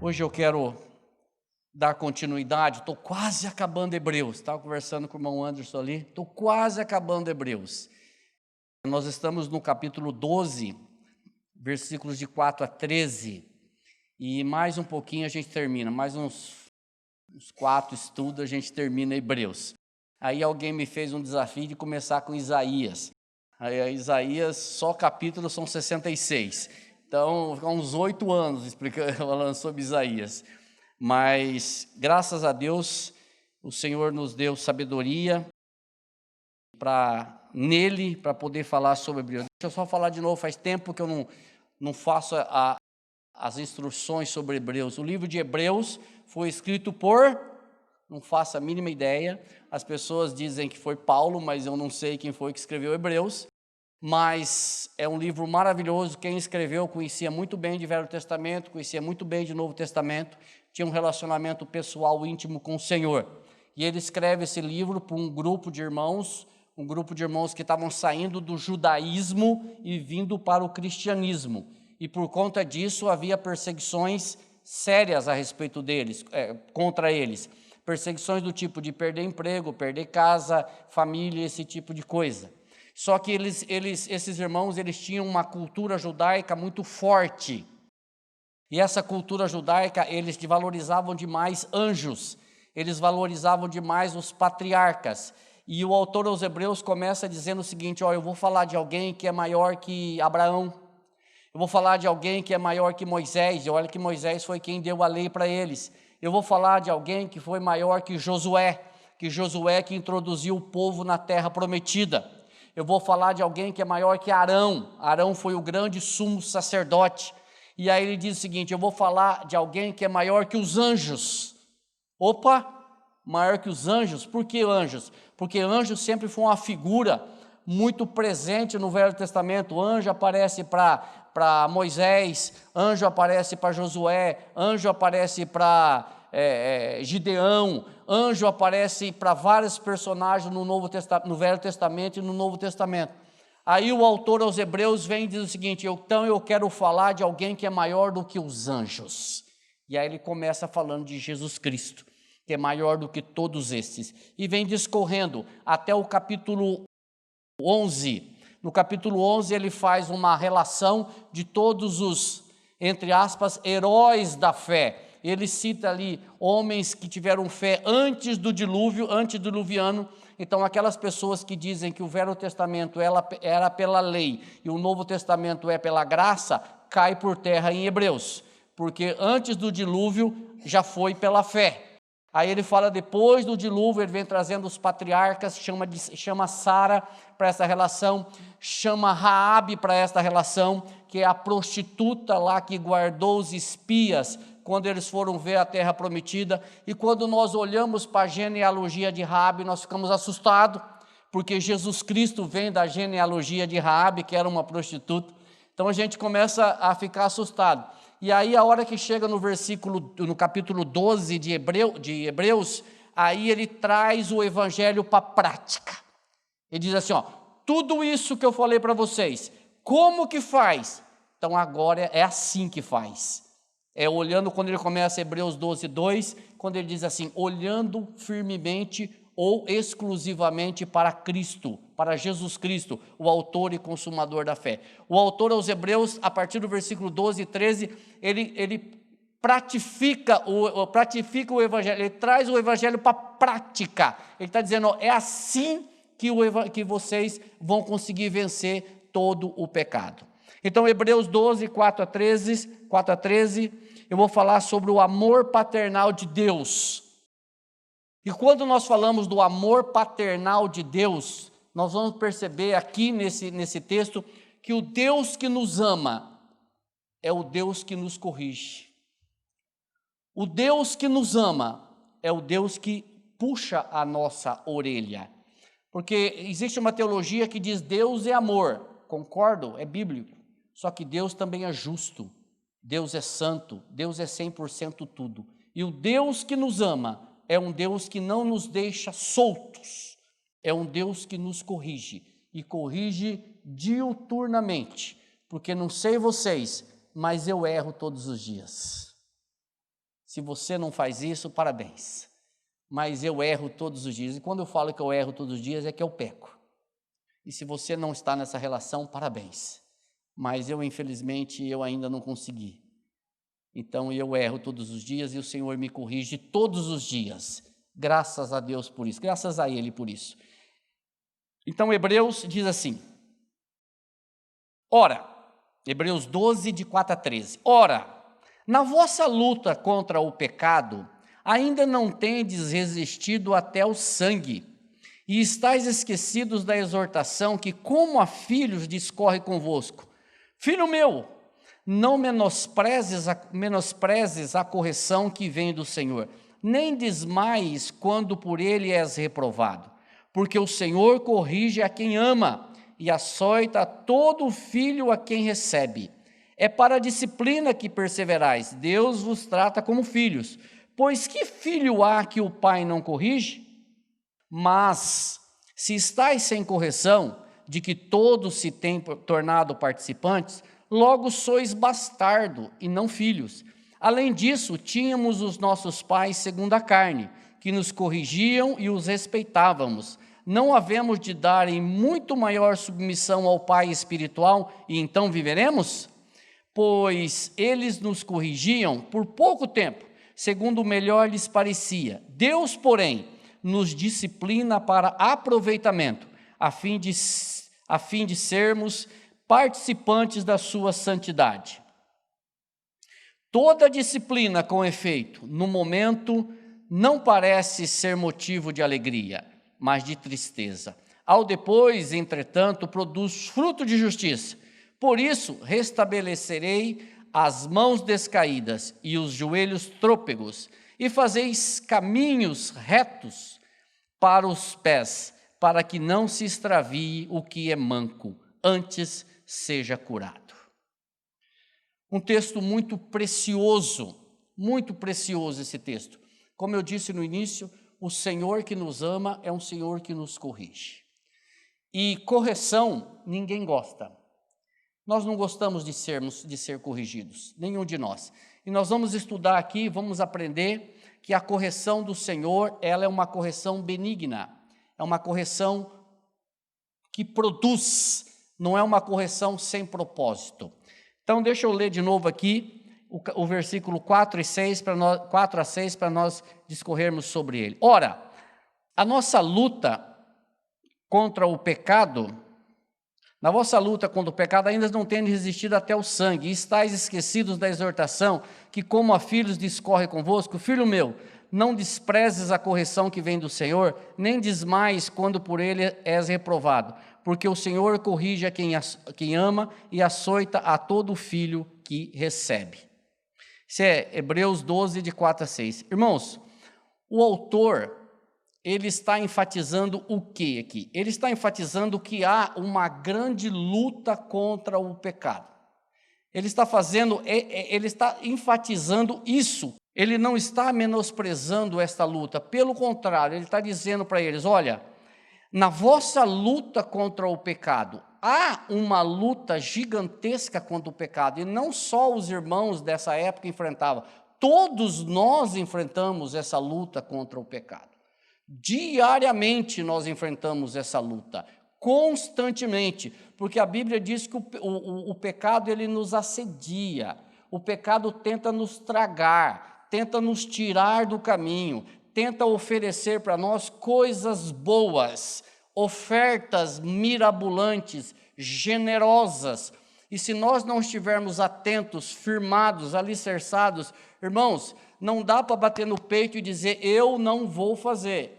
Hoje eu quero dar continuidade, estou quase acabando Hebreus, estava conversando com o irmão Anderson ali, estou quase acabando Hebreus. Nós estamos no capítulo 12, versículos de 4 a 13, e mais um pouquinho a gente termina, mais uns 4 estudos a gente termina Hebreus. Aí alguém me fez um desafio de começar com Isaías. Aí Isaías, só capítulos são 66. Então, ficam uns 8 anos falando sobre Isaías. Mas, graças a Deus, o Senhor nos deu sabedoria nele para poder falar sobre Hebreus. Deixa eu só falar de novo, faz tempo que eu não faço as instruções sobre Hebreus. O livro de Hebreus foi escrito não faço a mínima ideia, as pessoas dizem que foi Paulo, mas eu não sei quem foi que escreveu Hebreus, mas é um livro maravilhoso. Quem escreveu conhecia muito bem de Velho Testamento, conhecia muito bem de Novo Testamento, tinha um relacionamento pessoal íntimo com o Senhor, e ele escreve esse livro para um grupo de irmãos que estavam saindo do judaísmo e vindo para o cristianismo, e por conta disso havia perseguições sérias a respeito deles, contra eles, perseguições do tipo de perder emprego, perder casa, família, esse tipo de coisa. Só que esses irmãos, eles tinham uma cultura judaica muito forte, e essa cultura judaica, eles valorizavam demais anjos, eles valorizavam demais os patriarcas, e o autor aos Hebreus começa dizendo o seguinte: eu vou falar de alguém que é maior que Abraão, eu vou falar de alguém que é maior que Moisés, e olha que Moisés foi quem deu a lei para eles. Eu vou falar de alguém que foi maior que Josué que introduziu o povo na terra prometida. Eu vou falar de alguém que é maior que Arão. Arão foi o grande sumo sacerdote. E aí ele diz o seguinte: eu vou falar de alguém que é maior que os anjos. Opa, maior que os anjos. Por que anjos? Porque anjo sempre foi uma figura muito presente no Velho Testamento. O anjo aparece para Moisés, anjo aparece para Josué, anjo aparece para Gideão, anjo aparece para vários personagens no Velho Testamento e no Novo Testamento. Aí o autor aos Hebreus vem e diz o seguinte: então eu quero falar de alguém que é maior do que os anjos. E aí ele começa falando de Jesus Cristo, que é maior do que todos esses, e vem discorrendo até o capítulo 11. No capítulo 11 ele faz uma relação de todos os, entre aspas, heróis da fé. Ele cita ali homens que tiveram fé antes do dilúvio, antediluviano. Então aquelas pessoas que dizem que o Velho Testamento era pela lei e o Novo Testamento é pela graça, cai por terra em Hebreus, porque antes do dilúvio já foi pela fé. Aí ele fala depois do dilúvio, ele vem trazendo os patriarcas, chama Sara para essa relação, chama Raabe para esta relação, que é a prostituta lá que guardou os espias quando eles foram ver a terra prometida. E quando nós olhamos para a genealogia de Raabe, nós ficamos assustados, porque Jesus Cristo vem da genealogia de Raabe, que era uma prostituta. Então a gente começa a ficar assustado. E aí a hora que chega no capítulo 12 de Hebreus, aí ele traz o evangelho para a prática. Ele diz assim, tudo isso que eu falei para vocês, como que faz? Então agora é assim que faz. Olhando, quando ele começa Hebreus 12, 2, quando ele diz assim: olhando firmemente ou exclusivamente para Cristo, para Jesus Cristo, o autor e consumador da fé. O autor aos Hebreus, a partir do versículo 12 e 13, ele pratifica o evangelho, ele traz o evangelho para a prática. Ele está dizendo, é assim que vocês vão conseguir vencer todo o pecado. Então, Hebreus 12, 4 a 13, eu vou falar sobre o amor paternal de Deus. E quando nós falamos do amor paternal de Deus, nós vamos perceber aqui nesse texto que o Deus que nos ama é o Deus que nos corrige. O Deus que nos ama é o Deus que puxa a nossa orelha. Porque existe uma teologia que diz Deus é amor, concordo, é bíblico. Só que Deus também é justo, Deus é santo, Deus é 100% tudo. E o Deus que nos ama é um Deus que não nos deixa soltos, é um Deus que nos corrige, e corrige diuturnamente, porque não sei vocês, mas eu erro todos os dias. Se você não faz isso, parabéns. Mas eu erro todos os dias. E quando eu falo que eu erro todos os dias, é que eu peco. E se você não está nessa relação, parabéns. Mas eu, infelizmente, eu ainda não consegui. Então, eu erro todos os dias e o Senhor me corrige todos os dias. Graças a Deus por isso. Graças a Ele por isso. Então, Hebreus diz assim. Ora, Hebreus 12, de 4 a 13. Ora, na vossa luta contra o pecado, ainda não tendes resistido até o sangue, e estáis esquecidos da exortação que, como a filhos, discorre convosco. Filho meu, não menosprezes a correção que vem do Senhor, nem desmaies quando por ele és reprovado, porque o Senhor corrige a quem ama, e açoita todo filho a quem recebe. É para a disciplina que perseverais, Deus vos trata como filhos. Pois que filho há que o pai não corrige? Mas, se estáis sem correção, de que todos se têm tornado participantes, logo sois bastardo e não filhos. Além disso, tínhamos os nossos pais segundo a carne, que nos corrigiam e os respeitávamos. Não havemos de dar em muito maior submissão ao Pai espiritual, e então viveremos? Pois eles nos corrigiam por pouco tempo, segundo o melhor lhes parecia. Deus, porém, nos disciplina para aproveitamento, a fim de sermos participantes da sua santidade. Toda disciplina, com efeito, no momento, não parece ser motivo de alegria, mas de tristeza. Ao depois, entretanto, produz fruto de justiça. Por isso, restabelecerei as mãos descaídas e os joelhos trôpegos, e fazeis caminhos retos para os pés, para que não se extravie o que é manco, antes seja curado. Um texto muito precioso esse texto. Como eu disse no início, o Senhor que nos ama é um Senhor que nos corrige. E correção, ninguém gosta. Nós não gostamos de ser corrigidos, nenhum de nós. E nós vamos estudar aqui, vamos aprender que a correção do Senhor, ela é uma correção benigna, é uma correção que produz, não é uma correção sem propósito. Então, deixa eu ler de novo aqui o versículo 4 a 6 para nós discorrermos sobre ele. Ora, a nossa luta contra o pecado, na vossa luta contra o pecado ainda não tendes resistido até o sangue, e estáis esquecidos da exortação que como a filhos discorre convosco. Filho meu, não desprezes a correção que vem do Senhor, nem desmaies quando por ele és reprovado, porque o Senhor corrige a quem ama e açoita a todo filho que recebe. Isso é Hebreus 12, de 4 a 6. Irmãos, o autor, ele está enfatizando o que aqui? Ele está enfatizando que há uma grande luta contra o pecado. Ele está enfatizando isso. Ele não está menosprezando esta luta. Pelo contrário, ele está dizendo para eles, olha, na vossa luta contra o pecado, há uma luta gigantesca contra o pecado. E não só os irmãos dessa época enfrentavam. Todos nós enfrentamos essa luta contra o pecado. Diariamente nós enfrentamos essa luta, constantemente, porque a Bíblia diz que o pecado ele nos assedia, o pecado tenta nos tragar, tenta nos tirar do caminho, tenta oferecer para nós coisas boas, ofertas mirabolantes, generosas, e se nós não estivermos atentos, firmados, alicerçados, irmãos, não dá para bater no peito e dizer, eu não vou fazer.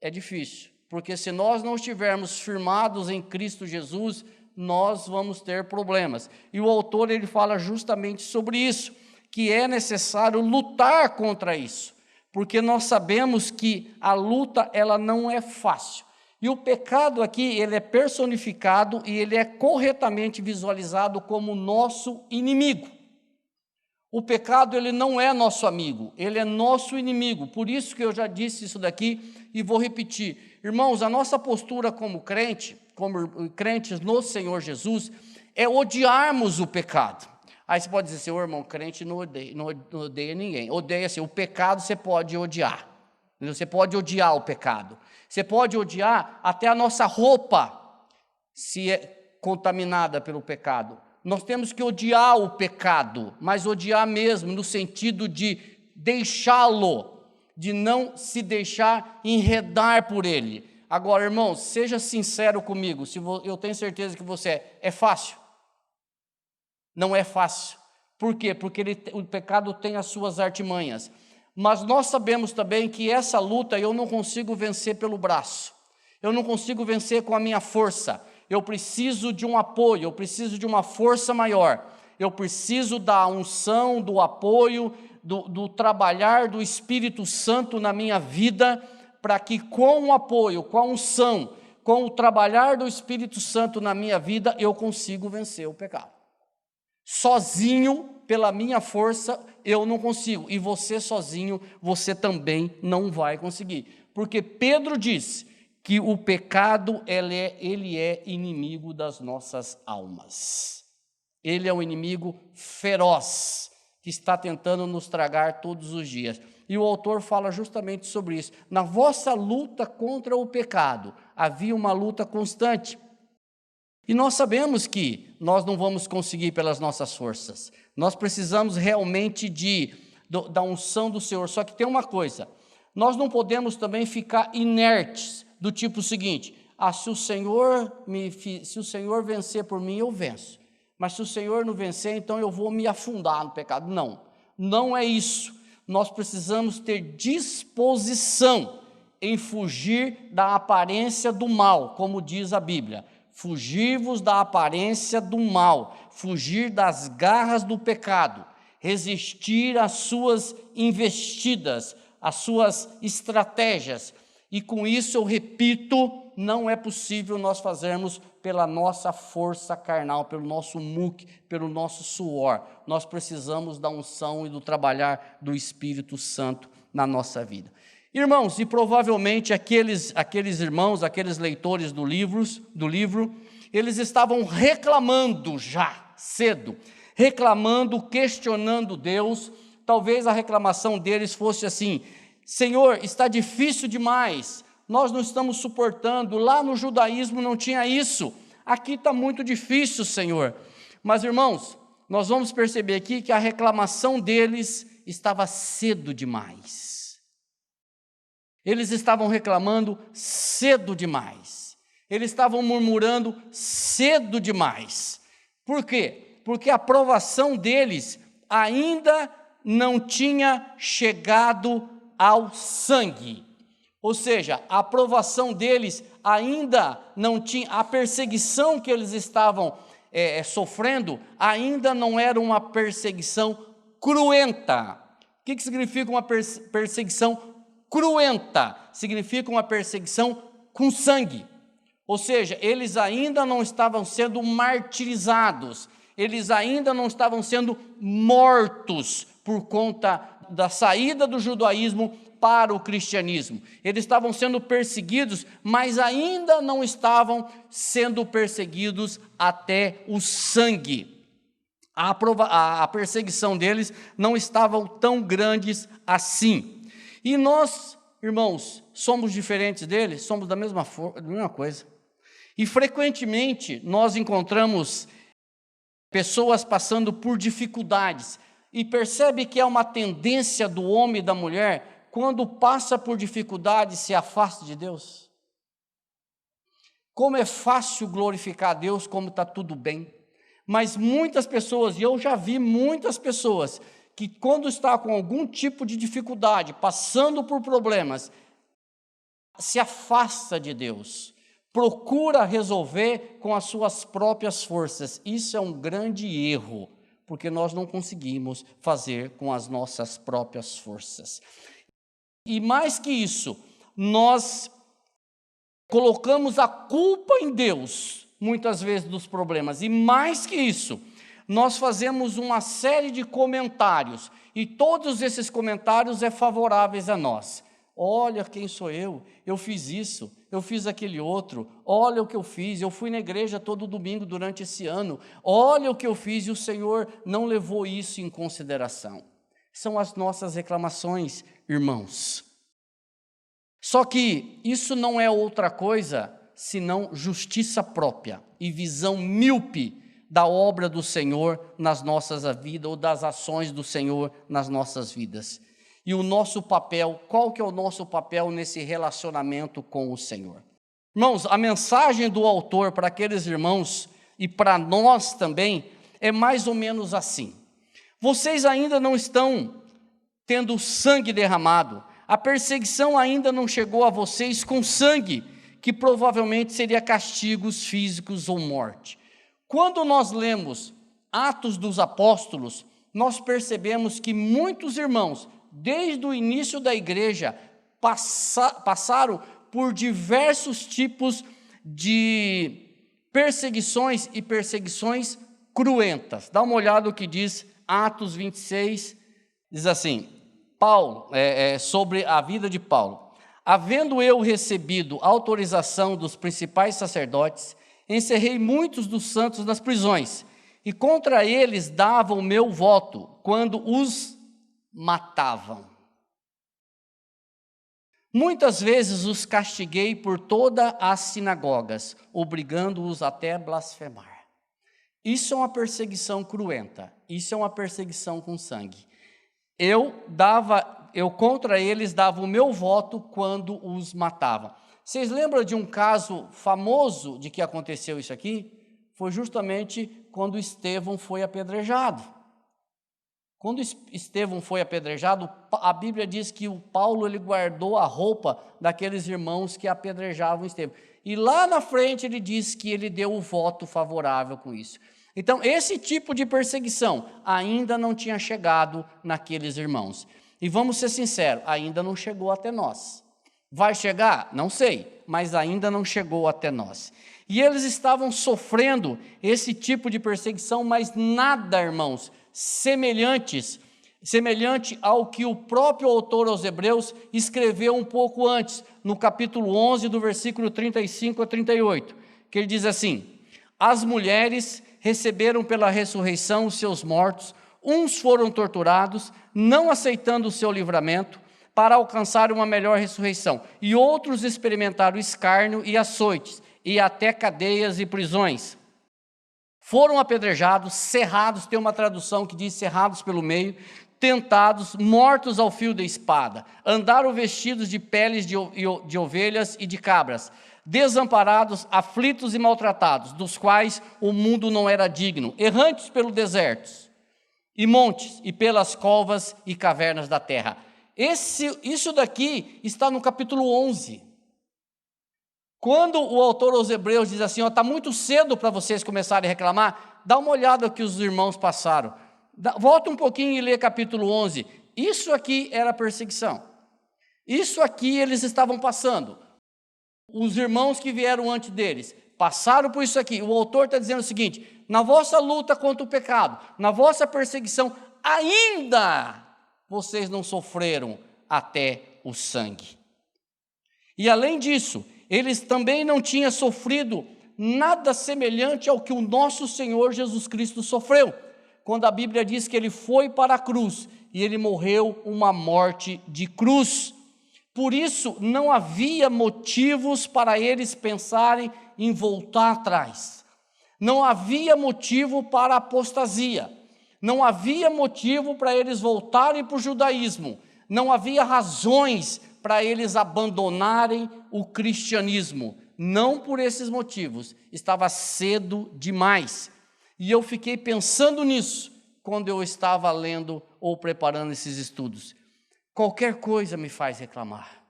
É difícil, porque se nós não estivermos firmados em Cristo Jesus, nós vamos ter problemas. E o autor ele fala justamente sobre isso, que é necessário lutar contra isso, porque nós sabemos que a luta ela não é fácil. E o pecado aqui, ele é personificado e ele é corretamente visualizado como nosso inimigo. O pecado, ele não é nosso amigo, ele é nosso inimigo. Por isso que eu já disse isso daqui e vou repetir. Irmãos, a nossa postura como crentes no Senhor Jesus, é odiarmos o pecado. Aí você pode dizer assim, irmão, crente não odeia ninguém. Odeia assim, o pecado você pode odiar. Você pode odiar o pecado. Você pode odiar até a nossa roupa, se é contaminada pelo pecado. Nós temos que odiar o pecado, mas odiar mesmo, no sentido de deixá-lo, de não se deixar enredar por ele. Agora, irmãos, seja sincero comigo, eu tenho certeza que você é fácil? Não é fácil. Por quê? Porque o pecado tem as suas artimanhas. Mas nós sabemos também que essa luta eu não consigo vencer pelo braço. Eu não consigo vencer com a minha força. Eu preciso de um apoio, eu preciso de uma força maior. Eu preciso da unção, do apoio, do trabalhar do Espírito Santo na minha vida, para que com o apoio, com a unção, com o trabalhar do Espírito Santo na minha vida, eu consigo vencer o pecado. Sozinho, pela minha força, eu não consigo. E você sozinho, você também não vai conseguir. Porque Pedro diz que o pecado, ele é inimigo das nossas almas. Ele é um inimigo feroz, que está tentando nos tragar todos os dias. E o autor fala justamente sobre isso. Na vossa luta contra o pecado, havia uma luta constante. E nós sabemos que nós não vamos conseguir pelas nossas forças. Nós precisamos realmente da unção do Senhor. Só que tem uma coisa, nós não podemos também ficar inertes, do tipo seguinte, se o Senhor vencer por mim, eu venço. Mas se o Senhor não vencer, então eu vou me afundar no pecado. Não, não é isso. Nós precisamos ter disposição em fugir da aparência do mal, como diz a Bíblia. Fugir-vos da aparência do mal, fugir das garras do pecado, resistir às suas investidas, às suas estratégias. E com isso eu repito, não é possível nós fazermos pela nossa força carnal, pelo nosso muque, pelo nosso suor. Nós precisamos da unção e do trabalhar do Espírito Santo na nossa vida. Irmãos, e provavelmente aqueles irmãos, aqueles leitores do livro, eles estavam reclamando já cedo, reclamando, questionando Deus. Talvez a reclamação deles fosse assim: Senhor, está difícil demais, nós não estamos suportando, lá no judaísmo não tinha isso, aqui está muito difícil, Senhor. Mas, irmãos, nós vamos perceber aqui que a reclamação deles estava cedo demais. Eles estavam reclamando cedo demais. Eles estavam murmurando cedo demais. Por quê? Porque a provação deles ainda não tinha chegado ao sangue. Ou seja, a aprovação deles ainda não tinha, a perseguição que eles estavam sofrendo ainda não era uma perseguição cruenta. O que significa uma perseguição cruenta? Significa uma perseguição com sangue. Ou seja, eles ainda não estavam sendo martirizados, eles ainda não estavam sendo mortos por conta da saída do judaísmo para o cristianismo. Eles estavam sendo perseguidos, mas ainda não estavam sendo perseguidos até o sangue. A perseguição deles não estava tão grandes assim. E nós, irmãos, somos diferentes deles? Somos da mesma coisa. E frequentemente nós encontramos pessoas passando por dificuldades. E percebe que é uma tendência do homem e da mulher, quando passa por dificuldades, se afasta de Deus. Como é fácil glorificar a Deus, como está tudo bem. Mas muitas pessoas, e eu já vi muitas pessoas, que quando está com algum tipo de dificuldade, passando por problemas, se afasta de Deus, procura resolver com as suas próprias forças. Isso é um grande erro, porque nós não conseguimos fazer com as nossas próprias forças. E mais que isso, nós colocamos a culpa em Deus, muitas vezes, dos problemas. E mais que isso, nós fazemos uma série de comentários, e todos esses comentários são favoráveis a nós. Olha quem sou eu fiz isso, eu fiz aquele outro, olha o que eu fiz, eu fui na igreja todo domingo durante esse ano, olha o que eu fiz e o Senhor não levou isso em consideração. São as nossas reclamações, irmãos. Só que isso não é outra coisa senão justiça própria e visão míope da obra do Senhor nas nossas vidas, ou das ações do Senhor nas nossas vidas. E o nosso papel, qual que é o nosso papel nesse relacionamento com o Senhor? Irmãos, a mensagem do autor para aqueles irmãos e para nós também é mais ou menos assim: vocês ainda não estão tendo sangue derramado, a perseguição ainda não chegou a vocês com sangue, que provavelmente seria castigos físicos ou morte. Quando nós lemos Atos dos Apóstolos, nós percebemos que muitos irmãos, desde o início da igreja, passaram por diversos tipos de perseguições e perseguições cruentas. Dá uma olhada no que diz Atos 26, diz assim, sobre a vida de Paulo. Havendo eu recebido autorização dos principais sacerdotes, encerrei muitos dos santos nas prisões, e contra eles dava o meu voto, quando os matavam. Muitas vezes os castiguei por todas as sinagogas, obrigando-os até a blasfemar. Isso é uma perseguição cruenta, isso é uma perseguição com sangue. Eu contra eles dava o meu voto quando os matavam. Vocês lembram de um caso famoso de que aconteceu isso aqui? Foi justamente quando Estevão foi apedrejado. Quando Estevão foi apedrejado, a Bíblia diz que o Paulo ele guardou a roupa daqueles irmãos que apedrejavam Estevão. E lá na frente ele diz que ele deu o voto favorável com isso. Então, esse tipo de perseguição ainda não tinha chegado naqueles irmãos. E vamos ser sinceros, ainda não chegou até nós. Vai chegar? Não sei, mas ainda não chegou até nós. E eles estavam sofrendo esse tipo de perseguição, mas nada, irmãos, semelhante ao que o próprio autor aos Hebreus escreveu um pouco antes, no capítulo 11, do versículo 35 a 38, que ele diz assim: as mulheres receberam pela ressurreição os seus mortos, uns foram torturados, não aceitando o seu livramento, para alcançar uma melhor ressurreição, e outros experimentaram escárnio e açoites, e até cadeias e prisões. Foram apedrejados, serrados, tem uma tradução que diz serrados pelo meio, tentados, mortos ao fio da espada, andaram vestidos de peles de ovelhas e de cabras, desamparados, aflitos e maltratados, dos quais o mundo não era digno, errantes pelos desertos e montes, e pelas covas e cavernas da terra. Isso daqui está no capítulo 11. Quando o autor aos Hebreus diz assim, está muito cedo para vocês começarem a reclamar, dá uma olhada no que os irmãos passaram. Volta um pouquinho e lê capítulo 11. Isso aqui era perseguição. Isso aqui eles estavam passando. Os irmãos que vieram antes deles passaram por isso aqui. O autor está dizendo o seguinte: na vossa luta contra o pecado, na vossa perseguição, ainda vocês não sofreram até o sangue. E além disso, eles também não tinham sofrido nada semelhante ao que o nosso Senhor Jesus Cristo sofreu, quando a Bíblia diz que ele foi para a cruz e ele morreu uma morte de cruz. Por isso, não havia motivos para eles pensarem em voltar atrás. Não havia motivo para a apostasia. Não havia motivo para eles voltarem para o judaísmo. Não havia razões para eles abandonarem o cristianismo. Não por esses motivos. Estava cedo demais. E eu fiquei pensando nisso quando eu estava lendo ou preparando esses estudos. Qualquer coisa me faz reclamar.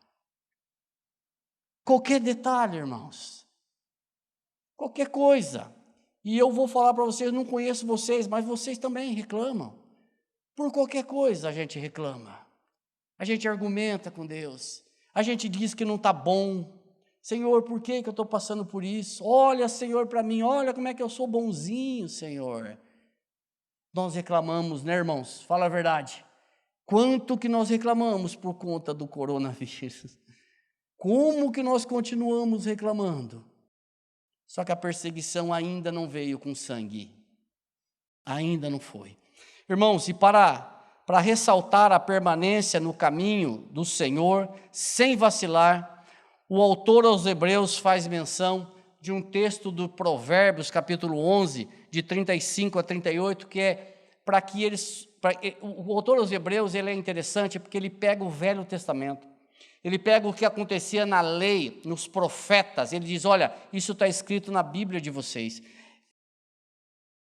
Qualquer detalhe, irmãos. Qualquer coisa. E eu vou falar para vocês, eu não conheço vocês, mas vocês também reclamam. Por qualquer coisa a gente reclama. A gente argumenta com Deus. A gente diz que não está bom. Senhor, por que eu estou passando por isso? Olha, Senhor, para mim, olha como é que eu sou bonzinho, Senhor. Nós reclamamos, né, irmãos? Fala a verdade. Quanto que nós reclamamos por conta do coronavírus? Como que nós continuamos reclamando? Só que a perseguição ainda não veio com sangue. Ainda não foi. Irmãos, e para ressaltar a permanência no caminho do Senhor, sem vacilar, o autor aos Hebreus faz menção de um texto do Provérbios, capítulo 11, de 35 a 38, que é para que eles... o autor aos Hebreus, ele é interessante porque ele pega o Velho Testamento, ele pega o que acontecia na lei, nos profetas, ele diz, olha, isso está escrito na Bíblia de vocês.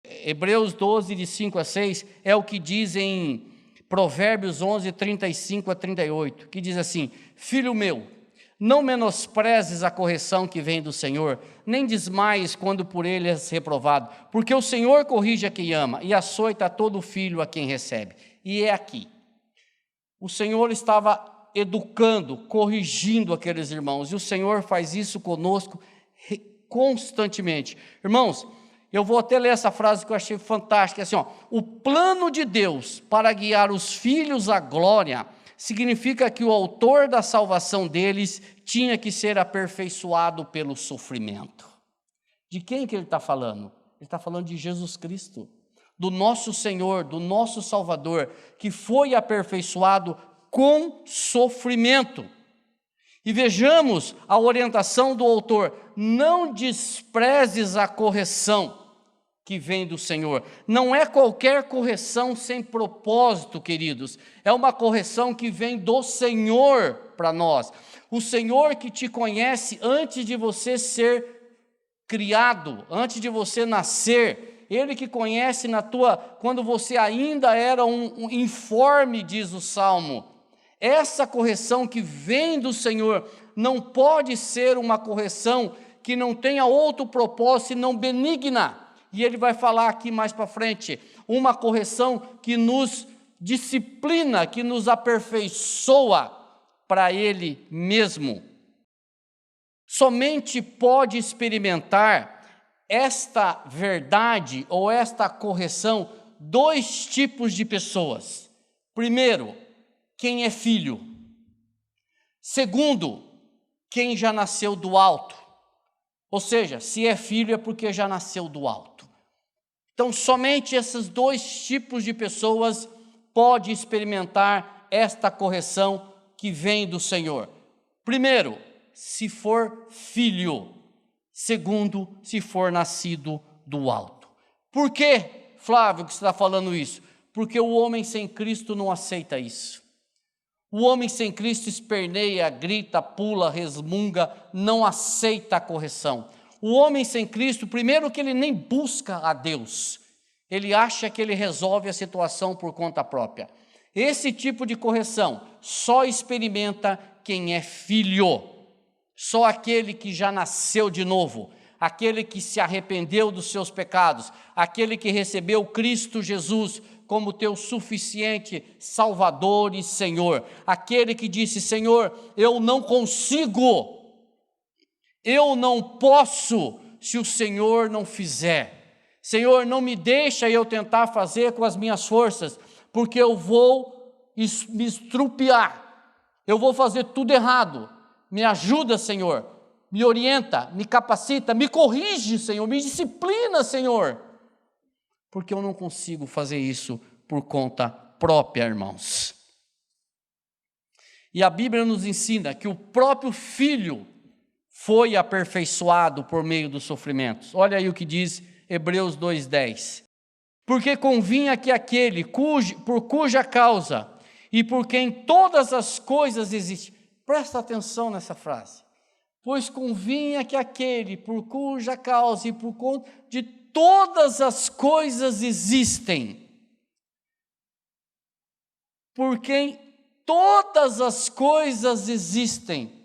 Hebreus 12, de 5 a 6, é o que diz em Provérbios 11, 35 a 38, que diz assim, filho meu, não menosprezes a correção que vem do Senhor, nem desmaies quando por ele és reprovado, porque o Senhor corrige a quem ama e açoita todo filho a quem recebe. E é aqui, o Senhor estava educando, corrigindo aqueles irmãos, e o Senhor faz isso conosco constantemente. Irmãos, eu vou até ler essa frase que eu achei fantástica, assim, ó, o plano de Deus para guiar os filhos à glória significa que o autor da salvação deles tinha que ser aperfeiçoado pelo sofrimento. De quem que ele está falando? Ele está falando de Jesus Cristo, do nosso Senhor, do nosso Salvador, que foi aperfeiçoado com sofrimento. E vejamos a orientação do autor, não desprezes a correção que vem do Senhor. Não é qualquer correção sem propósito, queridos, é uma correção que vem do Senhor para nós. O Senhor que te conhece antes de você ser criado, antes de você nascer, Ele que conhece quando você ainda era um informe, diz o Salmo. Essa correção que vem do Senhor não pode ser uma correção que não tenha outro propósito senão benigna. E ele vai falar aqui mais para frente, uma correção que nos disciplina, que nos aperfeiçoa para Ele mesmo. Somente pode experimentar esta verdade ou esta correção dois tipos de pessoas. Primeiro, quem é filho. Segundo, quem já nasceu do alto. Ou seja, se é filho é porque já nasceu do alto. Então, somente esses dois tipos de pessoas podem experimentar esta correção que vem do Senhor. Primeiro, se for filho. Segundo, se for nascido do alto. Por que, Flávio, que você está falando isso? Porque o homem sem Cristo não aceita isso. O homem sem Cristo esperneia, grita, pula, resmunga, não aceita a correção. O homem sem Cristo, primeiro que ele nem busca a Deus, ele acha que ele resolve a situação por conta própria. Esse tipo de correção só experimenta quem é filho, só aquele que já nasceu de novo, aquele que se arrependeu dos seus pecados, aquele que recebeu Cristo Jesus como teu suficiente Salvador e Senhor, aquele que disse, Senhor, eu não consigo, eu não posso, se o Senhor não fizer. Senhor, não me deixa eu tentar fazer com as minhas forças, porque eu vou me estrupiar, eu vou fazer tudo errado. Me ajuda, Senhor, me orienta, me capacita, me corrige, Senhor, me disciplina, Senhor, porque eu não consigo fazer isso por conta própria, irmãos. E a Bíblia nos ensina que o próprio Filho foi aperfeiçoado por meio dos sofrimentos. Olha aí o que diz Hebreus 2:10. Porque convinha que aquele por cuja causa e por quem todas as coisas existem. Presta atenção nessa frase. Pois convinha que aquele por cuja causa e por conta de todas as coisas existem. Por quem todas as coisas existem.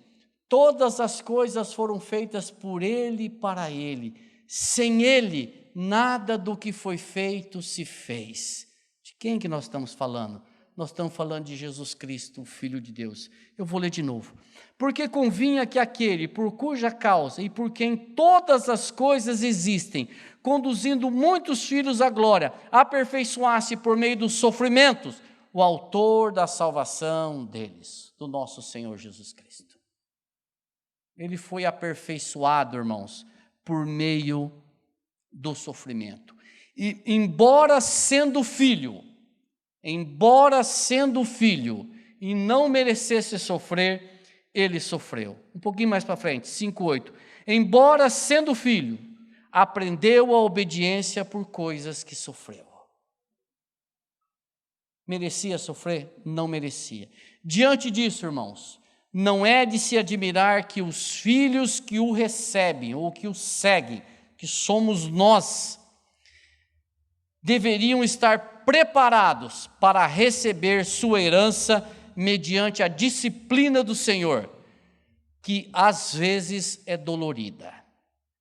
Todas as coisas foram feitas por Ele e para Ele. Sem Ele, nada do que foi feito se fez. De quem que nós estamos falando? Nós estamos falando de Jesus Cristo, o Filho de Deus. Eu vou ler de novo. Porque convinha que aquele por cuja causa e por quem todas as coisas existem, conduzindo muitos filhos à glória, aperfeiçoasse por meio dos sofrimentos o autor da salvação deles, do nosso Senhor Jesus Cristo. Ele foi aperfeiçoado, irmãos, por meio do sofrimento. E embora sendo filho e não merecesse sofrer, ele sofreu. Um pouquinho mais para frente, 5:8. Embora sendo filho, aprendeu a obediência por coisas que sofreu. Merecia sofrer? Não merecia. Diante disso, irmãos, não é de se admirar que os filhos que o recebem ou que o seguem, que somos nós, deveriam estar preparados para receber sua herança mediante a disciplina do Senhor, que às vezes é dolorida.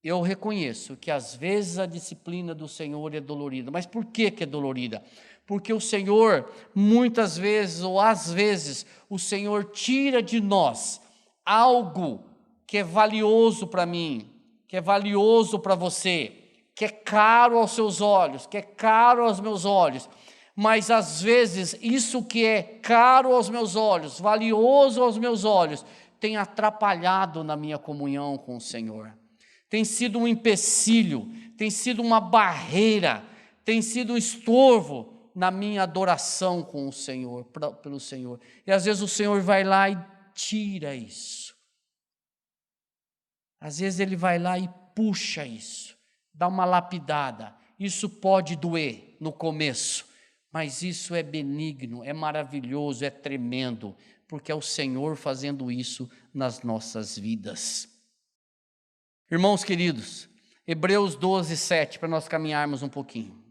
Eu reconheço que às vezes a disciplina do Senhor é dolorida. Mas por que é dolorida? Porque o Senhor, muitas vezes ou às vezes, o Senhor tira de nós algo que é valioso para mim, que é valioso para você, que é caro aos seus olhos, que é caro aos meus olhos. Mas às vezes isso que é caro aos meus olhos, valioso aos meus olhos, tem atrapalhado na minha comunhão com o Senhor. Tem sido um empecilho, tem sido uma barreira, tem sido um estorvo na minha adoração com o Senhor, pelo Senhor. E às vezes o Senhor vai lá e tira isso. Às vezes Ele vai lá e puxa isso, dá uma lapidada. Isso pode doer no começo, mas isso é benigno, é maravilhoso, é tremendo, porque é o Senhor fazendo isso nas nossas vidas. Irmãos queridos, Hebreus 12:7, para nós caminharmos um pouquinho.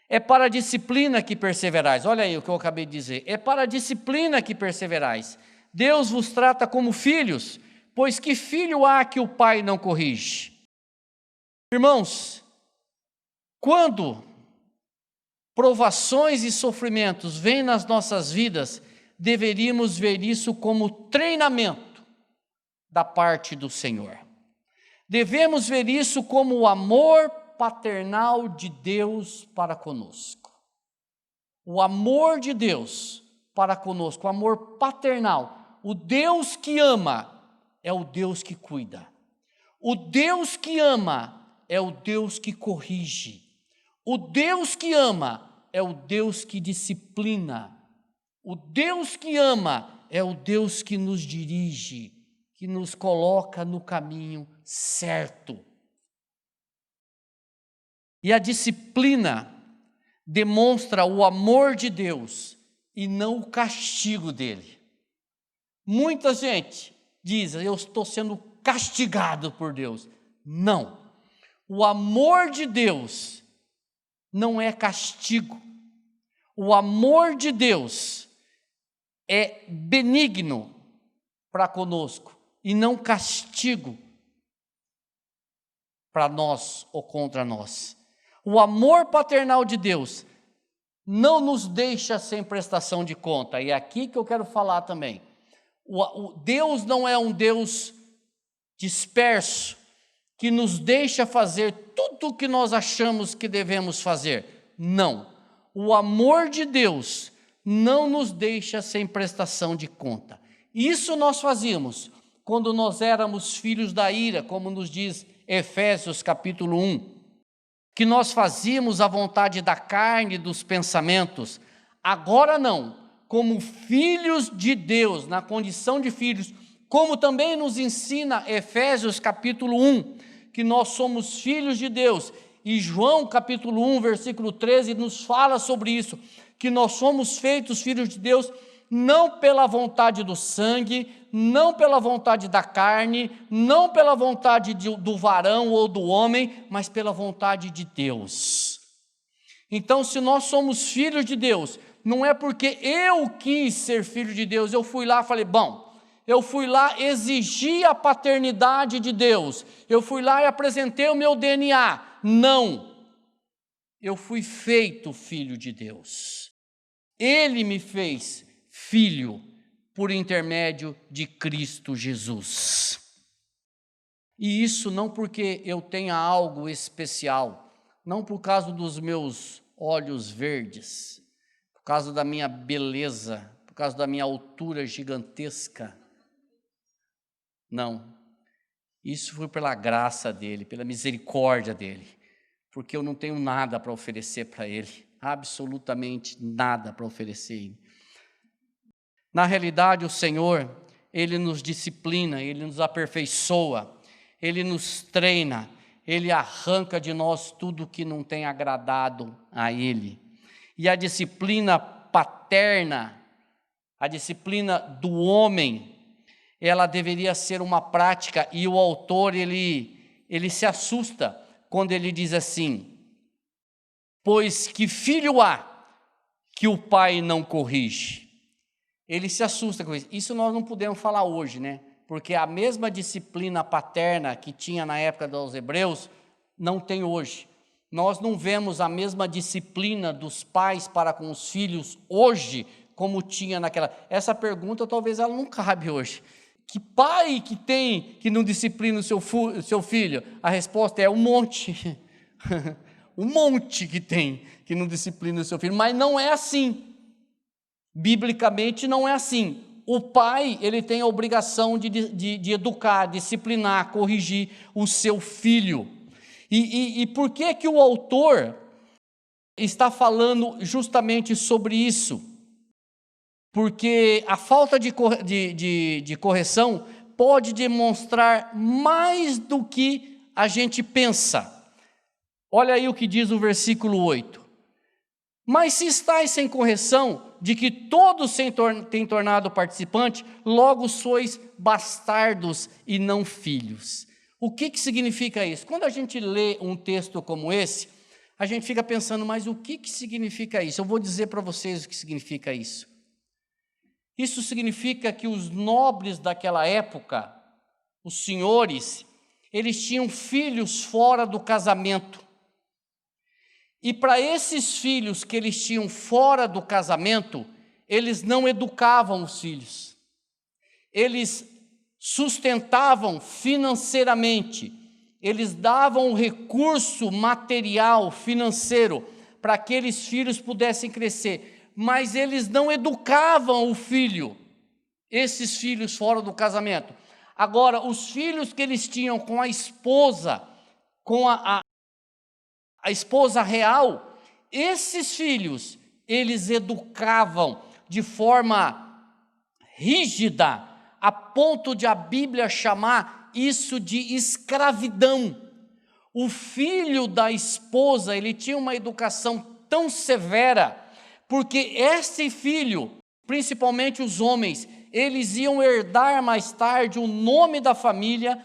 É para a disciplina que perseverais. Olha aí o que eu acabei de dizer. É para a disciplina que perseverais. Deus vos trata como filhos, pois que filho há que o pai não corrige? Irmãos, quando provações e sofrimentos vêm nas nossas vidas, deveríamos ver isso como treinamento da parte do Senhor. Devemos ver isso como o amor paternal de Deus para conosco. O amor de Deus para conosco, o amor paternal. O Deus que ama é o Deus que cuida. O Deus que ama é o Deus que corrige. O Deus que ama é o Deus que disciplina. O Deus que ama é o Deus que nos dirige, que nos coloca no caminho certo. E a disciplina demonstra o amor de Deus e não o castigo dele. Muita gente diz, eu estou sendo castigado por Deus. Não. O amor de Deus não é castigo. O amor de Deus é benigno para conosco e não castigo para nós ou contra nós. O amor paternal de Deus não nos deixa sem prestação de conta. E é aqui que eu quero falar também. Deus não é um Deus disperso, que nos deixa fazer tudo o que nós achamos que devemos fazer. Não. O amor de Deus não nos deixa sem prestação de conta. Isso nós fazíamos quando nós éramos filhos da ira, como nos diz Efésios capítulo 1. Que nós fazíamos a vontade da carne e dos pensamentos. Agora não, como filhos de Deus, na condição de filhos, como também nos ensina Efésios capítulo 1, que nós somos filhos de Deus, e João capítulo 1, versículo 13, nos fala sobre isso, que nós somos feitos filhos de Deus, não pela vontade do sangue, não pela vontade da carne, não pela vontade do varão ou do homem, mas pela vontade de Deus. Então, se nós somos filhos de Deus, não é porque eu quis ser filho de Deus, eu fui lá e falei, eu fui lá exigir a paternidade de Deus, eu fui lá e apresentei o meu DNA. Não, eu fui feito filho de Deus. Ele me fez filho por intermédio de Cristo Jesus. E isso não porque eu tenha algo especial, não por causa dos meus olhos verdes, por por causa da minha beleza, por causa da minha altura gigantesca. Não. Isso foi pela graça dele, pela misericórdia dele, porque eu não tenho nada para oferecer para ele, absolutamente nada para oferecer. Na realidade, o Senhor, Ele nos disciplina, Ele nos aperfeiçoa, Ele nos treina, Ele arranca de nós tudo que não tem agradado a Ele. E a disciplina paterna, a disciplina do homem, ela deveria ser uma prática, e o autor, ele se assusta quando ele diz assim: pois que filho há que o pai não corrige? Ele se assusta com isso. Isso nós não podemos falar hoje, né? Porque a mesma disciplina paterna que tinha na época dos hebreus, não tem hoje. Nós não vemos a mesma disciplina dos pais para com os filhos hoje, como tinha naquela. Essa pergunta talvez ela não cabe hoje. Que pai que tem que não disciplina o seu filho? A resposta é um monte. Um monte que tem que não disciplina o seu filho, mas não é assim. Biblicamente não é assim. O pai, ele tem a obrigação de educar, disciplinar, corrigir o seu filho. E por que o autor está falando justamente sobre isso? Porque a falta de correção pode demonstrar mais do que a gente pensa. Olha aí o que diz o versículo 8. Mas se estáis sem correção, de que todos têm tornado participante, logo sois bastardos e não filhos. O que significa isso? Quando a gente lê um texto como esse, a gente fica pensando, mas o que significa isso? Eu vou dizer para vocês o que significa isso. Isso significa que os nobres daquela época, os senhores, eles tinham filhos fora do casamento. E para esses filhos que eles tinham fora do casamento, eles não educavam os filhos. Eles sustentavam financeiramente, eles davam o recurso material, financeiro, para que aqueles filhos pudessem crescer. Mas eles não educavam o filho, esses filhos fora do casamento. Agora, os filhos que eles tinham com a esposa, com a esposa real, esses filhos, eles educavam de forma rígida, a ponto de a Bíblia chamar isso de escravidão. O filho da esposa, ele tinha uma educação tão severa, porque esse filho, principalmente os homens, eles iam herdar mais tarde o nome da família,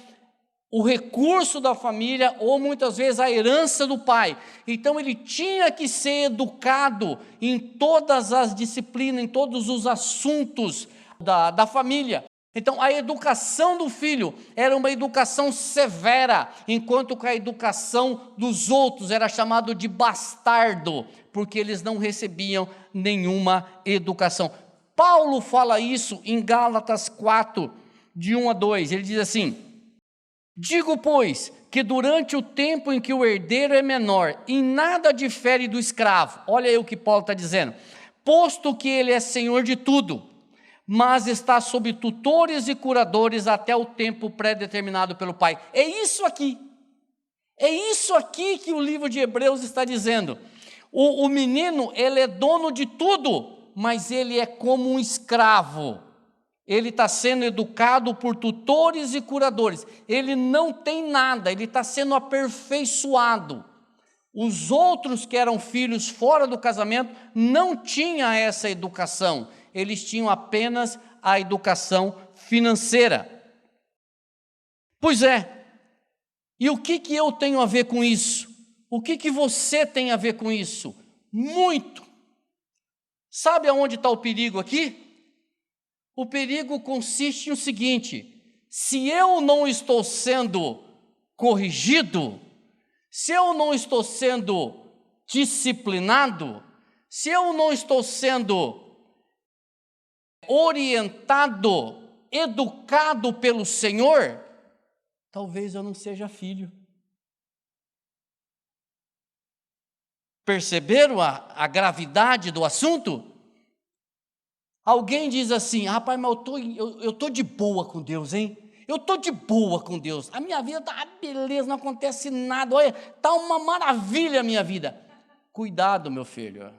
o recurso da família, ou muitas vezes a herança do pai. Então ele tinha que ser educado em todas as disciplinas, em todos os assuntos da família. Então a educação do filho era uma educação severa, enquanto que a educação dos outros era chamado de bastardo, porque eles não recebiam nenhuma educação. Paulo fala isso em Gálatas 4, de 1 a 2, ele diz assim: digo, pois, que durante o tempo em que o herdeiro é menor, em nada difere do escravo. Olha aí o que Paulo está dizendo. Posto que ele é senhor de tudo, mas está sob tutores e curadores até o tempo pré-determinado pelo Pai. É isso aqui que o livro de Hebreus está dizendo. O menino, ele é dono de tudo, mas ele é como um escravo. Ele está sendo educado por tutores e curadores. Ele não tem nada, ele está sendo aperfeiçoado. Os outros que eram filhos fora do casamento não tinham essa educação. Eles tinham apenas a educação financeira. Pois é, e o que eu tenho a ver com isso? O que você tem a ver com isso? Muito. Sabe aonde está o perigo aqui? O perigo consiste no seguinte: se eu não estou sendo corrigido, se eu não estou sendo disciplinado, se eu não estou sendo orientado, educado pelo Senhor, talvez eu não seja filho. Perceberam a gravidade do assunto? Alguém diz assim: rapaz, mas eu tô de boa com Deus, hein? Eu estou de boa com Deus, a minha vida está beleza, não acontece nada, olha, está uma maravilha a minha vida. Cuidado, meu filho,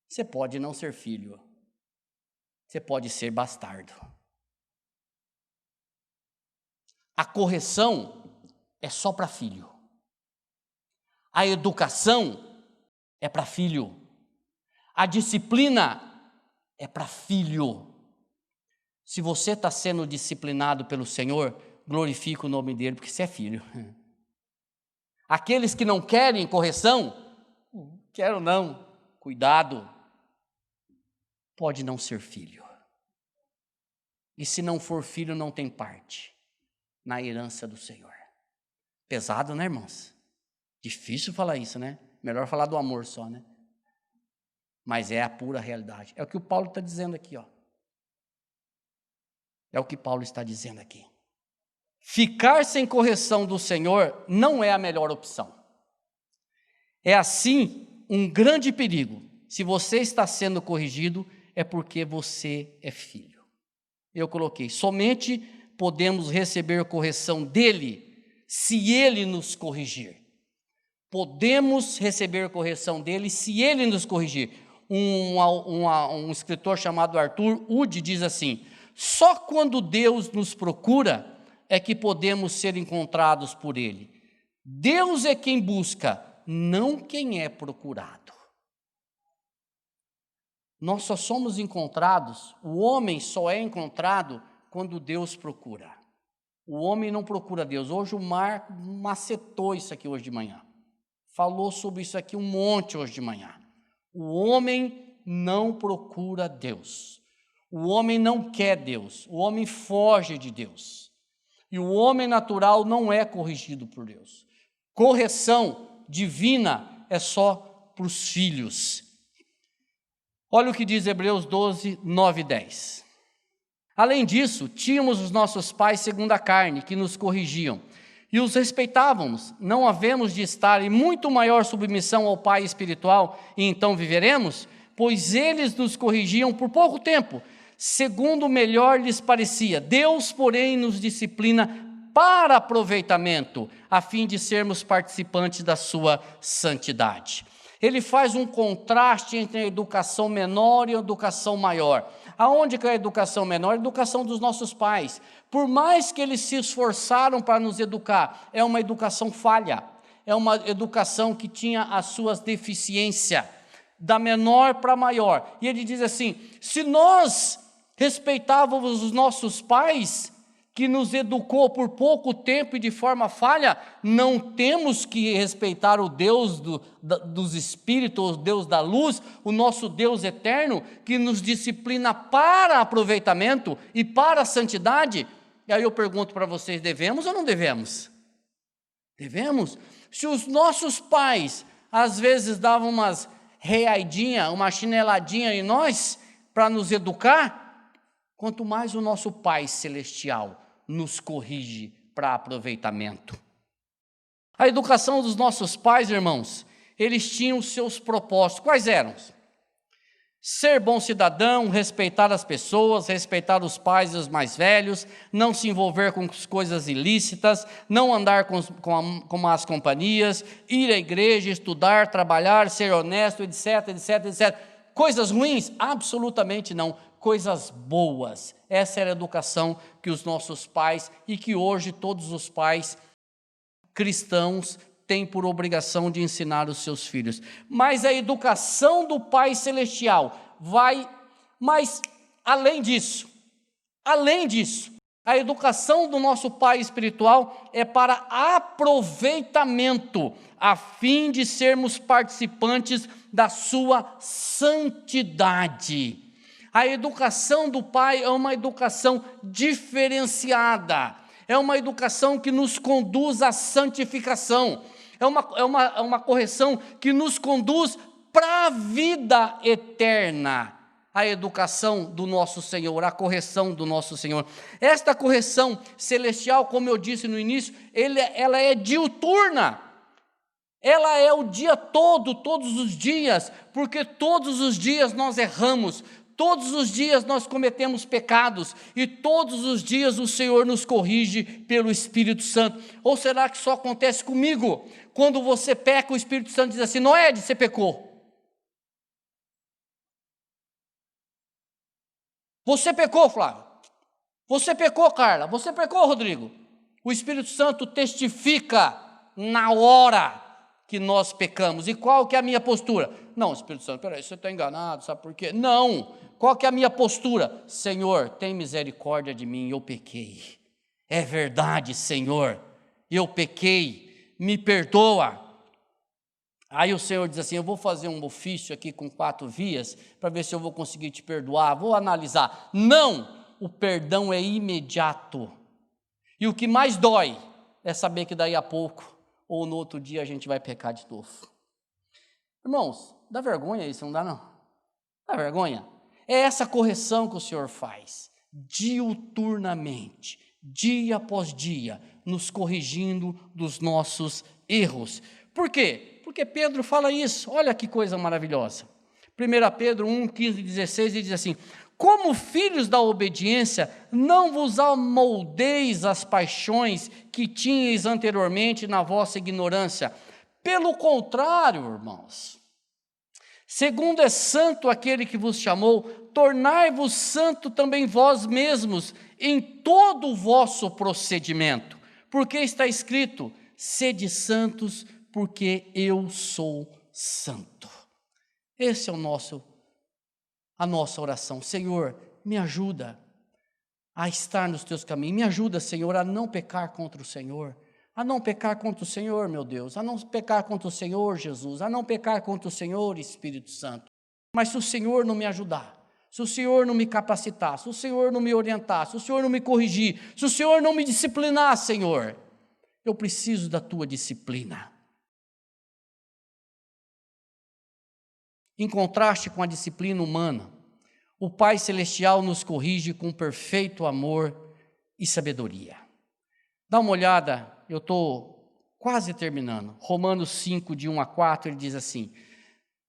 você pode não ser filho, você pode ser bastardo. A correção é só para filho, a educação é para filho, a disciplina é para filho. Se você está sendo disciplinado pelo Senhor, glorifique o nome dele, porque você é filho. Aqueles que não querem correção, quero não, cuidado, pode não ser filho. E se não for filho, não tem parte na herança do Senhor. Pesado, né, irmãos? Difícil falar isso, né? Melhor falar do amor só, né? Mas é a pura realidade. É o que o Paulo está dizendo aqui, ó. É o que Paulo está dizendo aqui. Ficar sem correção do Senhor não é a melhor opção. É assim um grande perigo. Se você está sendo corrigido, é porque você é filho. Eu coloquei, somente podemos receber correção dele, se ele nos corrigir. Podemos receber correção dele, se ele nos corrigir. Um escritor chamado Arthur Wood diz assim: só quando Deus nos procura é que podemos ser encontrados por Ele. Deus é quem busca, não quem é procurado. Nós só somos encontrados, o homem só é encontrado quando Deus procura. O homem não procura Deus. Hoje o Marco macetou isso aqui hoje de manhã. Falou sobre isso aqui um monte hoje de manhã. O homem não procura Deus. O homem não quer Deus, o homem foge de Deus. E o homem natural não é corrigido por Deus. Correção divina é só para os filhos. Olha o que diz Hebreus 12, 9 e 10. Além disso, tínhamos os nossos pais segundo a carne, que nos corrigiam, e os respeitávamos. Não havemos de estar em muito maior submissão ao Pai espiritual, e então viveremos? Pois eles nos corrigiam por pouco tempo, segundo melhor lhes parecia. Deus, porém, nos disciplina para aproveitamento, a fim de sermos participantes da sua santidade. Ele faz um contraste entre a educação menor e a educação maior. Aonde que é a educação menor? A educação dos nossos pais. Por mais que eles se esforçaram para nos educar, é uma educação falha, é uma educação que tinha as suas deficiências, da menor para maior. E ele diz assim: se nós respeitávamos os nossos pais, que nos educou por pouco tempo e de forma falha, não temos que respeitar o Deus dos Espíritos, o Deus da luz, o nosso Deus eterno, que nos disciplina para aproveitamento e para a santidade? E aí eu pergunto para vocês, devemos ou não devemos? Devemos. Se os nossos pais, às vezes, davam umas reaidinha, uma chineladinha em nós, para nos educar, quanto mais o nosso Pai Celestial nos corrige para aproveitamento. A educação dos nossos pais, irmãos, eles tinham os seus propósitos. Quais eram? Ser bom cidadão, respeitar as pessoas, respeitar os pais e os mais velhos, não se envolver com coisas ilícitas, não andar com más companhias, ir à igreja, estudar, trabalhar, ser honesto, etc, etc, etc. Coisas ruins? Absolutamente não. Coisas boas. Essa era a educação que os nossos pais e que hoje todos os pais cristãos têm por obrigação de ensinar os seus filhos. Mas a educação do Pai Celestial vai, mas além disso, a educação do nosso Pai espiritual é para aproveitamento, a fim de sermos participantes da sua santidade. A educação do Pai é uma educação diferenciada, é uma educação que nos conduz à santificação, é uma correção que nos conduz para a vida eterna. A educação do nosso Senhor, a correção do nosso Senhor. Esta correção celestial, como eu disse no início, ela é diuturna. Ela é o dia todo, todos os dias, porque todos os dias nós erramos, Todos os dias nós cometemos pecados e todos os dias o Senhor nos corrige pelo Espírito Santo. Ou será que só acontece comigo? Quando você peca, o Espírito Santo diz assim: Noé, você pecou. Você pecou, Flávio. Você pecou, Carla. Você pecou, Rodrigo. O Espírito Santo testifica na hora que nós pecamos. E qual que é a minha postura? Não, Espírito Santo, peraí, você está enganado, sabe por quê? Não, qual que é a minha postura? Senhor, tem misericórdia de mim, eu pequei. É verdade, Senhor, eu pequei, me perdoa. Aí o Senhor diz assim: eu vou fazer um ofício aqui com 4 vias, para ver se eu vou conseguir te perdoar, vou analisar. Não, o perdão é imediato. E o que mais dói é saber que daí a pouco, ou no outro dia, a gente vai pecar de novo. Irmãos, dá vergonha isso, não dá não? Dá vergonha? É essa correção que o Senhor faz, diuturnamente, dia após dia, nos corrigindo dos nossos erros. Por quê? Porque Pedro fala isso, olha que coisa maravilhosa. 1 Pedro 1, 15 e 16, ele diz assim: como filhos da obediência, não vos amoldeis as paixões que tinhais anteriormente na vossa ignorância. Pelo contrário, irmãos, segundo é santo aquele que vos chamou, tornai-vos santo também vós mesmos em todo o vosso procedimento, porque está escrito: sede santos, porque eu sou santo. Esse é a nossa oração. Senhor, me ajuda a estar nos teus caminhos, me ajuda, Senhor, a não pecar contra o Senhor, a não pecar contra o Senhor, meu Deus, a não pecar contra o Senhor, Jesus, a não pecar contra o Senhor, Espírito Santo. Mas se o Senhor não me ajudar, se o Senhor não me capacitar, se o Senhor não me orientar, se o Senhor não me corrigir, se o Senhor não me disciplinar, Senhor, eu preciso da tua disciplina. Em contraste com a disciplina humana, o Pai Celestial nos corrige com perfeito amor e sabedoria. Dá uma olhada, eu estou quase terminando. Romanos 5, de 1 a 4, ele diz assim: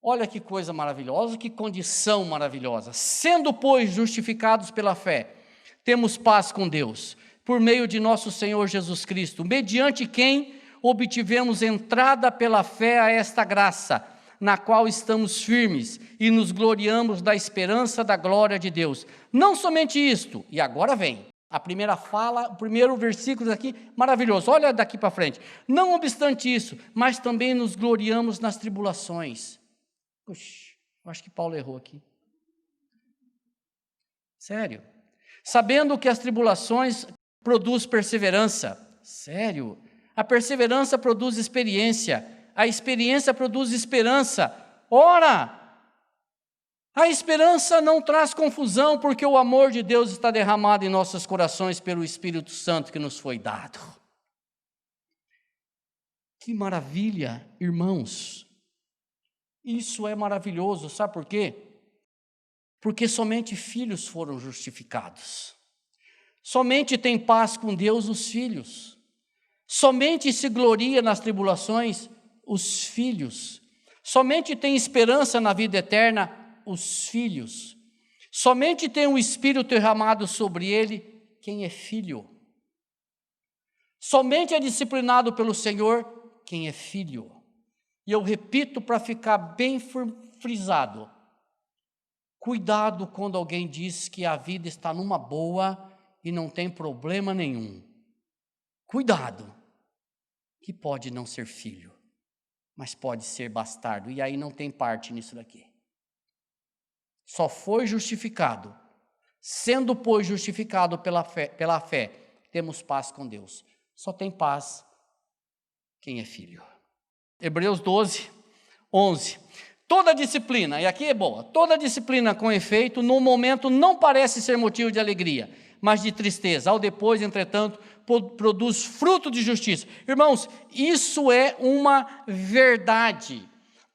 olha que coisa maravilhosa, que condição maravilhosa. Sendo, pois, justificados pela fé, temos paz com Deus, por meio de nosso Senhor Jesus Cristo, mediante quem obtivemos entrada pela fé a esta graça, na qual estamos firmes e nos gloriamos da esperança da glória de Deus. Não somente isto, e agora vem a primeira fala, o primeiro versículo aqui, maravilhoso, olha daqui para frente. Não obstante isso, mas também nos gloriamos nas tribulações. Puxa, eu acho que Paulo errou aqui. Sério. Sabendo que as tribulações produzem perseverança. Sério. A perseverança produz experiência. A experiência produz esperança. Ora, a esperança não traz confusão, porque o amor de Deus está derramado em nossos corações pelo Espírito Santo que nos foi dado. Que maravilha, irmãos. Isso é maravilhoso, sabe por quê? Porque somente filhos foram justificados. Somente tem paz com Deus os filhos. Somente se gloria nas tribulações os filhos. Somente tem esperança na vida eterna os filhos. Somente tem o Espírito derramado sobre ele quem é filho. Somente é disciplinado pelo Senhor quem é filho. E eu repito para ficar bem frisado: cuidado quando alguém diz que a vida está numa boa e não tem problema nenhum. Cuidado, que pode não ser filho, mas pode ser bastardo, e aí não tem parte nisso daqui. Só foi justificado, sendo pois justificado pela fé, temos paz com Deus. Só tem paz quem é filho. Hebreus 12, 11. Toda disciplina, e aqui é boa, toda disciplina com efeito, no momento não parece ser motivo de alegria, mas de tristeza. Ao depois, entretanto, produz fruto de justiça. Irmãos, isso é uma verdade.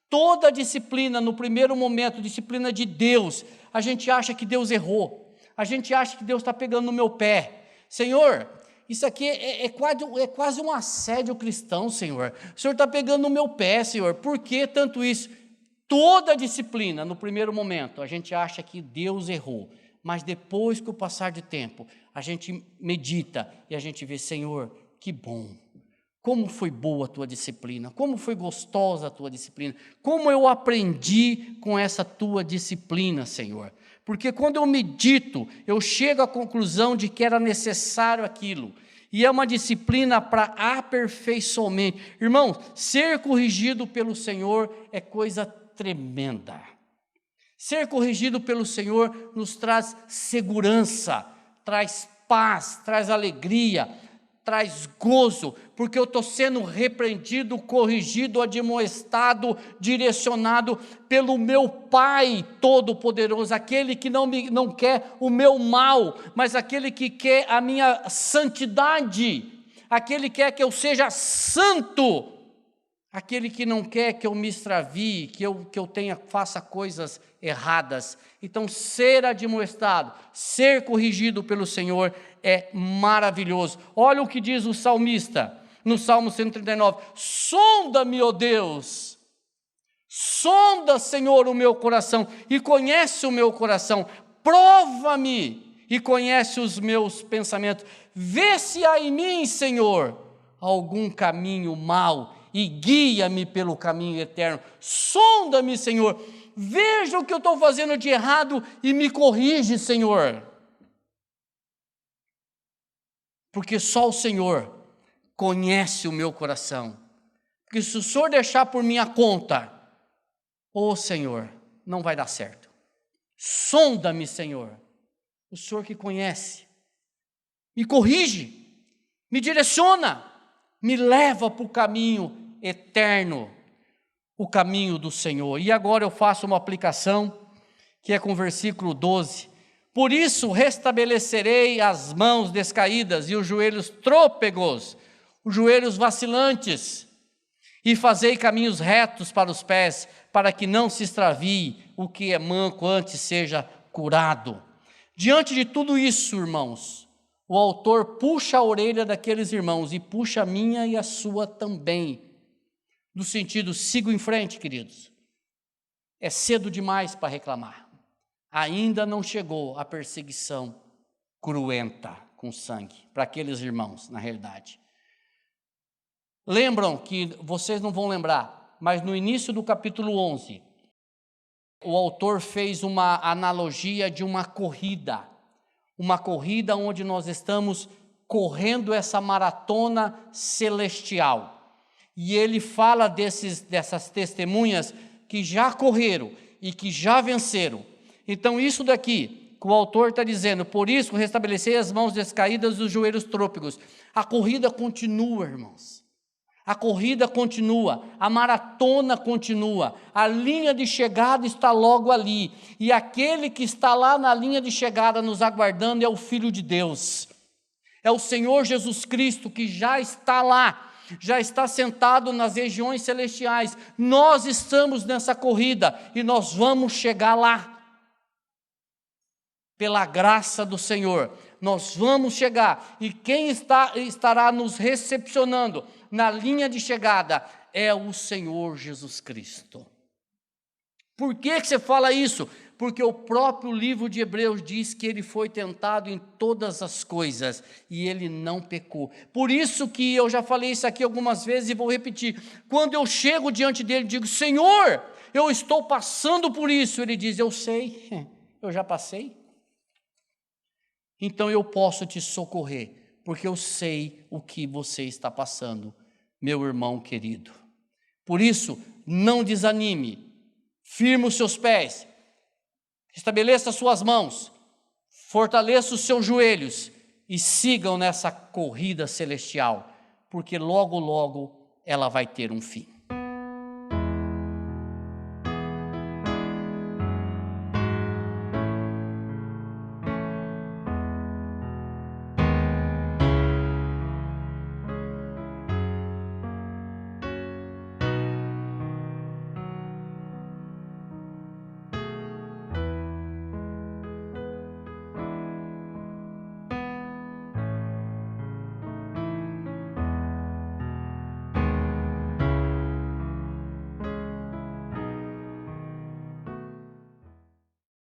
Toda disciplina, no primeiro momento, disciplina de Deus, a gente acha que Deus errou, a gente acha que Deus está pegando no meu pé. Senhor, isso aqui é quase um assédio cristão, Senhor. O Senhor está pegando no meu pé, Senhor. Por que tanto isso? Toda disciplina, no primeiro momento, a gente acha que Deus errou, mas depois que o passar de tempo, a gente medita e a gente vê, Senhor, que bom, como foi boa a tua disciplina, como foi gostosa a tua disciplina, como eu aprendi com essa tua disciplina, Senhor. Porque quando eu medito, eu chego à conclusão de que era necessário aquilo. E é uma disciplina para aperfeiçoamento. Irmãos, ser corrigido pelo Senhor é coisa tremenda. Ser corrigido pelo Senhor nos traz segurança, traz paz, traz alegria, traz gozo, porque eu estou sendo repreendido, corrigido, admoestado, direcionado pelo meu Pai Todo-Poderoso, aquele que não quer o meu mal, mas aquele que quer a minha santidade, aquele que quer que eu seja santo, aquele que não quer que eu me extravie, que eu faça coisas erradas. Então, ser admoestado, ser corrigido pelo Senhor é maravilhoso. Olha o que diz o salmista, no Salmo 139, sonda-me, ó Deus, sonda, Senhor, o meu coração, e conhece o meu coração, prova-me, e conhece os meus pensamentos, vê se há em mim, Senhor, algum caminho mau, e guia-me pelo caminho eterno. Sonda-me, Senhor, veja o que eu estou fazendo de errado e me corrige, Senhor. Porque só o Senhor conhece o meu coração. Porque se o Senhor deixar por minha conta, Senhor, não vai dar certo. Sonda-me, Senhor, o Senhor que conhece, me corrige, me direciona, me leva para o caminho eterno, o caminho do Senhor. E agora eu faço uma aplicação, que é com o versículo 12. Por isso restabelecerei as mãos descaídas e os joelhos trôpegos, os joelhos vacilantes, e fazei caminhos retos para os pés, para que não se extravie o que é manco, antes seja curado. Diante de tudo isso, irmãos, o autor puxa a orelha daqueles irmãos e puxa a minha e a sua também. No sentido, sigo em frente, queridos. É cedo demais para reclamar. Ainda não chegou a perseguição cruenta com sangue para aqueles irmãos, na realidade. Lembram que, vocês não vão lembrar, mas no início do capítulo 11, o autor fez uma analogia de uma corrida onde nós estamos correndo essa maratona celestial. E ele fala dessas testemunhas que já correram e que já venceram. Então isso daqui, que o autor está dizendo, por isso restabelecei as mãos descaídas e os joelhos trôpegos. A corrida continua, irmãos. A corrida continua, a maratona continua, a linha de chegada está logo ali. E aquele que está lá na linha de chegada nos aguardando é o Filho de Deus. É o Senhor Jesus Cristo que já está lá. Já está sentado nas regiões celestiais. Nós estamos nessa corrida e nós vamos chegar lá. Pela graça do Senhor, nós vamos chegar. E quem estará nos recepcionando na linha de chegada é o Senhor Jesus Cristo. Por que você fala isso? Porque o próprio livro de Hebreus diz que ele foi tentado em todas as coisas e ele não pecou. Por isso que eu já falei isso aqui algumas vezes e vou repetir. Quando eu chego diante dele e digo, Senhor, eu estou passando por isso. Ele diz, eu sei, eu já passei. Então eu posso te socorrer, porque eu sei o que você está passando, meu irmão querido. Por isso, não desanime, firme os seus pés, estabeleça as suas mãos, fortaleça os seus joelhos e sigam nessa corrida celestial, porque logo, logo ela vai ter um fim.